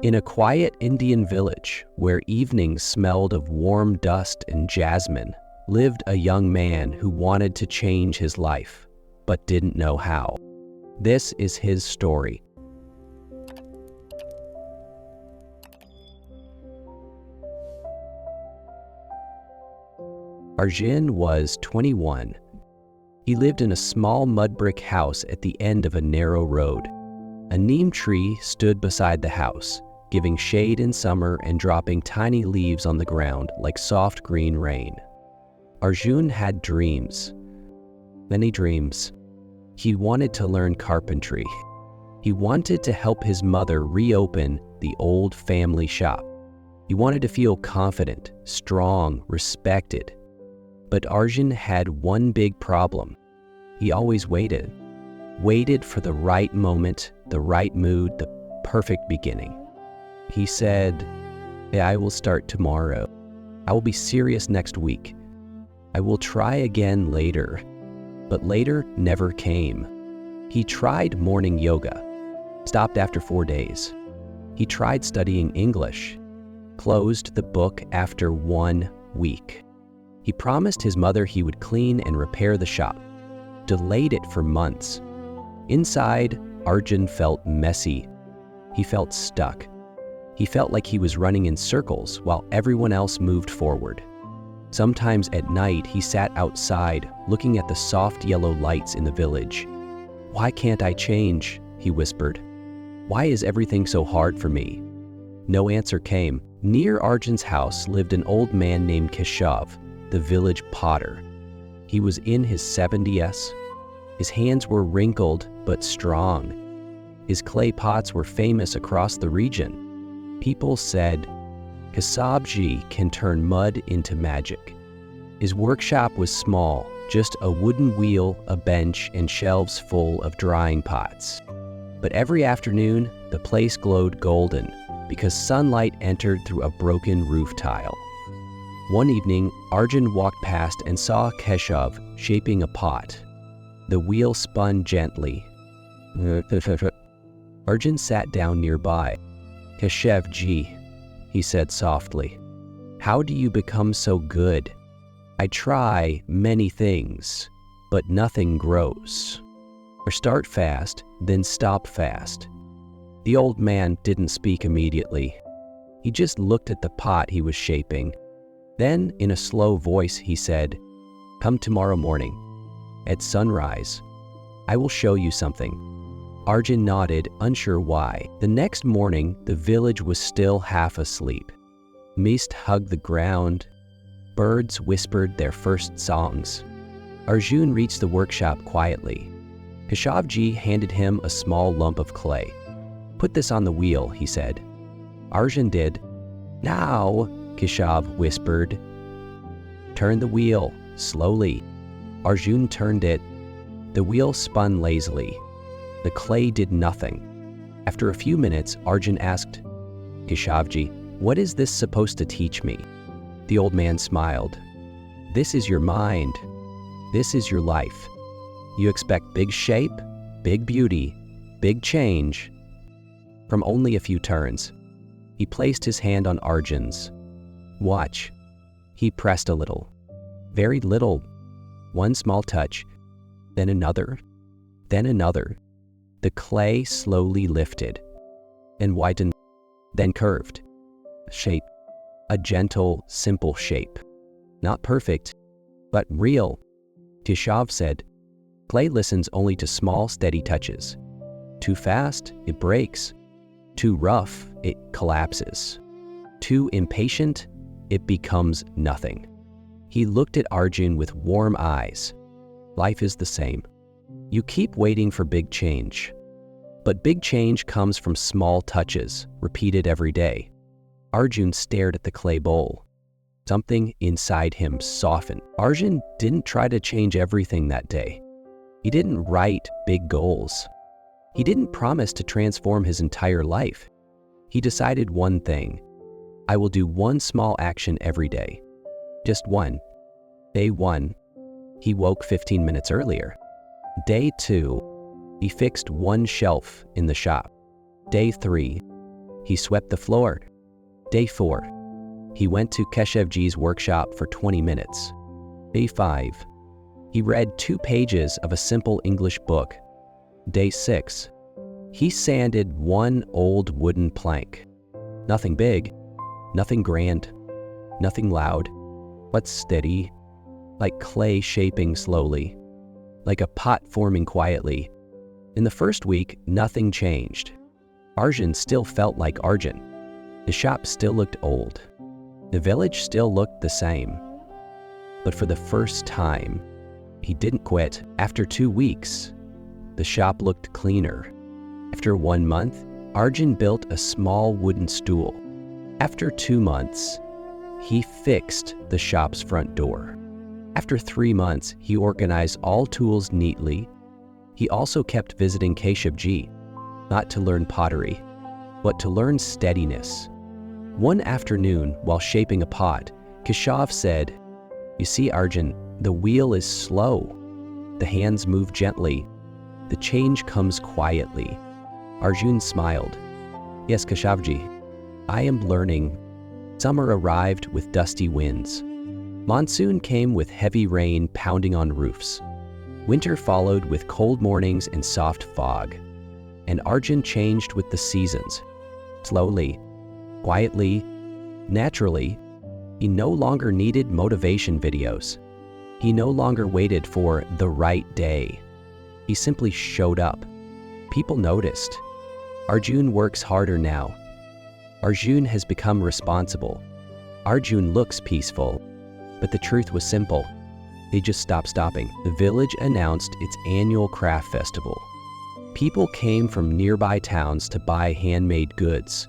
In a quiet Indian village where evenings smelled of warm dust and jasmine, lived a young man who wanted to change his life, but didn't know how. This is his story. Arjun was 21. He lived in a small mud brick house at the end of a narrow road. A neem tree stood beside the house, giving shade in summer and dropping tiny leaves on the ground like soft green rain. Arjun had dreams, many dreams. He wanted to learn carpentry. He wanted to help his mother reopen the old family shop. He wanted to feel confident, strong, respected. But Arjun had one big problem. He always waited for the right moment, the right mood, the perfect beginning. He said, I will start tomorrow. I will be serious next week. I will try again later. But later never came. He tried morning yoga, stopped after 4 days. He tried studying English, closed the book after 1 week. He promised his mother he would clean and repair the shop, delayed it for months. Inside, Arjun felt messy. He felt stuck. He felt like he was running in circles while everyone else moved forward. Sometimes at night, he sat outside, looking at the soft yellow lights in the village. Why can't I change? He whispered. Why is everything so hard for me? No answer came. Near Arjun's house lived an old man named Keshav, the village potter. He was in his 70s. His hands were wrinkled but strong. His clay pots were famous across the region. People said, Keshavji can turn mud into magic. His workshop was small, just a wooden wheel, a bench, and shelves full of drying pots. But every afternoon, the place glowed golden because sunlight entered through a broken roof tile. One evening, Arjun walked past and saw Keshav shaping a pot. The wheel spun gently. Arjun sat down nearby. Keshavji, he said softly, how do you become so good? I try many things, but nothing grows. Or start fast, then stop fast. The old man didn't speak immediately. He just looked at the pot he was shaping. Then, in a slow voice, he said, come tomorrow morning, at sunrise. I will show you something. Arjun nodded, unsure why. The next morning, the village was still half asleep. Mist hugged the ground. Birds whispered their first songs. Arjun reached the workshop quietly. Keshavji handed him a small lump of clay. Put this on the wheel, he said. Arjun did. Now, Keshav whispered. Turn the wheel, slowly. Arjun turned it. The wheel spun lazily. The clay did nothing. After a few minutes, Arjun asked, Keshavji, what is this supposed to teach me? The old man smiled. This is your mind. This is your life. You expect big shape, big beauty, big change from only a few turns. He placed his hand on Arjun's. Watch. He pressed a little. Very little. One small touch. Then another. Then another. The clay slowly lifted and widened, then curved. Shape. A gentle, simple shape. Not perfect, but real. Keshav said, clay listens only to small, steady touches. Too fast, it breaks. Too rough, it collapses. Too impatient, it becomes nothing. He looked at Arjun with warm eyes. Life is the same. You keep waiting for big change. But big change comes from small touches, repeated every day. Arjun stared at the clay bowl. Something inside him softened. Arjun didn't try to change everything that day. He didn't write big goals. He didn't promise to transform his entire life. He decided one thing. I will do one small action every day. Just one. Day 1, he woke 15 minutes earlier. Day 2, he fixed one shelf in the shop. Day 3, He swept the floor. Day 4. He went to Keshevji's workshop for 20 minutes. Day 5. He read 2 pages of a simple English book. Day 6. He sanded 1 old wooden plank. Nothing big, nothing grand, nothing loud, but steady, like clay shaping slowly, like a pot forming quietly. In the first week, nothing changed. Arjun still felt like Arjun. The shop still looked old. The village still looked the same. But for the first time, he didn't quit. After 2 weeks, the shop looked cleaner. After 1 month, Arjun built a small wooden stool. After 2 months, he fixed the shop's front door. After 3 months, he organized all tools neatly. He also kept visiting Keshevji, not to learn pottery, but to learn steadiness. One afternoon, while shaping a pot, Keshav said, "You see, Arjun, the wheel is slow. The hands move gently. The change comes quietly." Arjun smiled. "Yes, Keshavji, I am learning." Summer arrived with dusty winds. Monsoon came with heavy rain pounding on roofs. Winter followed with cold mornings and soft fog. And Arjun changed with the seasons. Slowly, quietly, naturally. He no longer needed motivation videos. He no longer waited for the right day. He simply showed up. People noticed. Arjun works harder now. Arjun has become responsible. Arjun looks peaceful. But the truth was simple. They just stopped stopping. The village announced its annual craft festival. People came from nearby towns to buy handmade goods.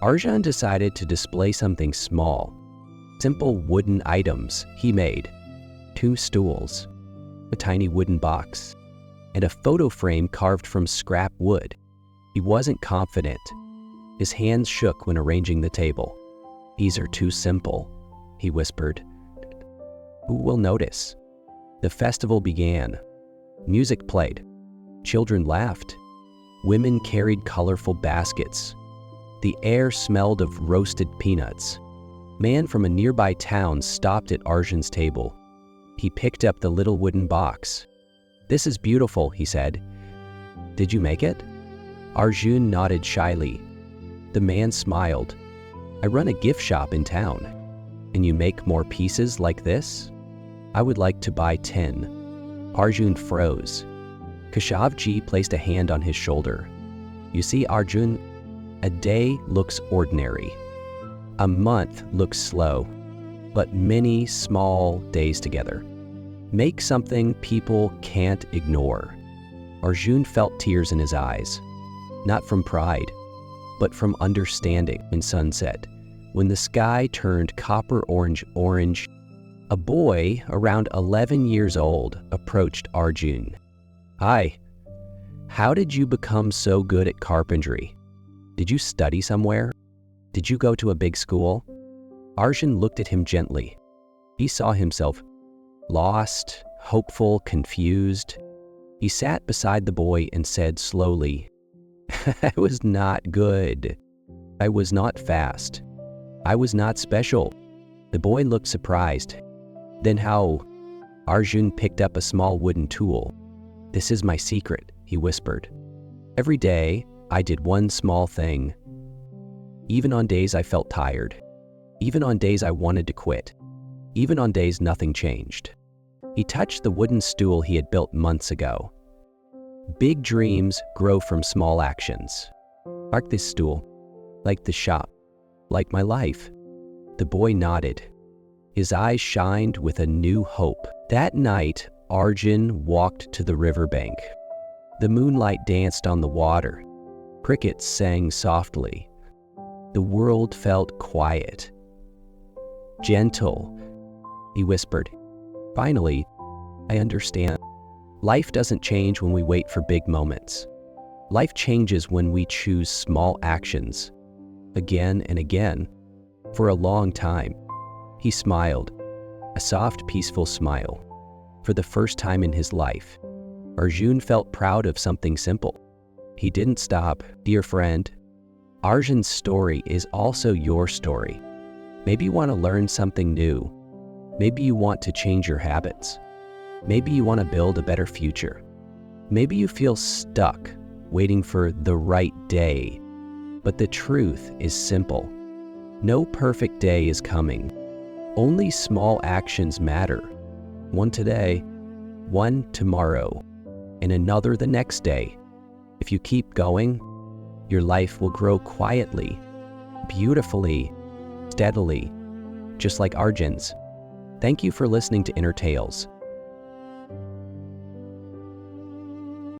Arjun decided to display something small. Simple wooden items he made. 2 stools, a tiny wooden box, and a photo frame carved from scrap wood. He wasn't confident. His hands shook when arranging the table. "These are too simple," he whispered. "Who will notice?" The festival began. Music played. Children laughed. Women carried colorful baskets. The air smelled of roasted peanuts. Man from a nearby town stopped at Arjun's table. He picked up the little wooden box. "This is beautiful," he said. "Did you make it?" Arjun nodded shyly. The man smiled. "I run a gift shop in town. And you make more pieces like this? I would like to buy 10. Arjun froze. Keshavji placed a hand on his shoulder. "You see, Arjun, a day looks ordinary. A month looks slow, but many small days together make something people can't ignore." Arjun felt tears in his eyes, not from pride, but from understanding. In sunset, when the sky turned copper orange, a boy around 11 years old approached Arjun. "Hi, how did you become so good at carpentry? Did you study somewhere? Did you go to a big school?" Arjun looked at him gently. He saw himself lost, hopeful, confused. He sat beside the boy and said slowly, "I was not good. I was not fast. I was not special." The boy looked surprised. "Then how?" Arjun picked up a small wooden tool. "This is my secret," he whispered. "Every day, I did one small thing. Even on days I felt tired. Even on days I wanted to quit. Even on days nothing changed." He touched the wooden stool he had built months ago. "Big dreams grow from small actions. Like this stool, like the shop, like my life." The boy nodded. His eyes shined with a new hope. That night, Arjun walked to the riverbank. The moonlight danced on the water. Crickets sang softly. The world felt quiet. "Gentle," he whispered. "Finally, I understand. Life doesn't change when we wait for big moments. Life changes when we choose small actions, again and again, for a long time." He smiled, a soft, peaceful smile. For the first time in his life, Arjun felt proud of something simple. He didn't stop. "Dear friend, Arjun's story is also your story. Maybe you want to learn something new. Maybe you want to change your habits. Maybe you want to build a better future. Maybe you feel stuck, waiting for the right day. But the truth is simple. No perfect day is coming. Only small actions matter. One today, one tomorrow, and another the next day. If you keep going, your life will grow quietly, beautifully, steadily, just like Arjun's. Thank you for listening to Inner Tales.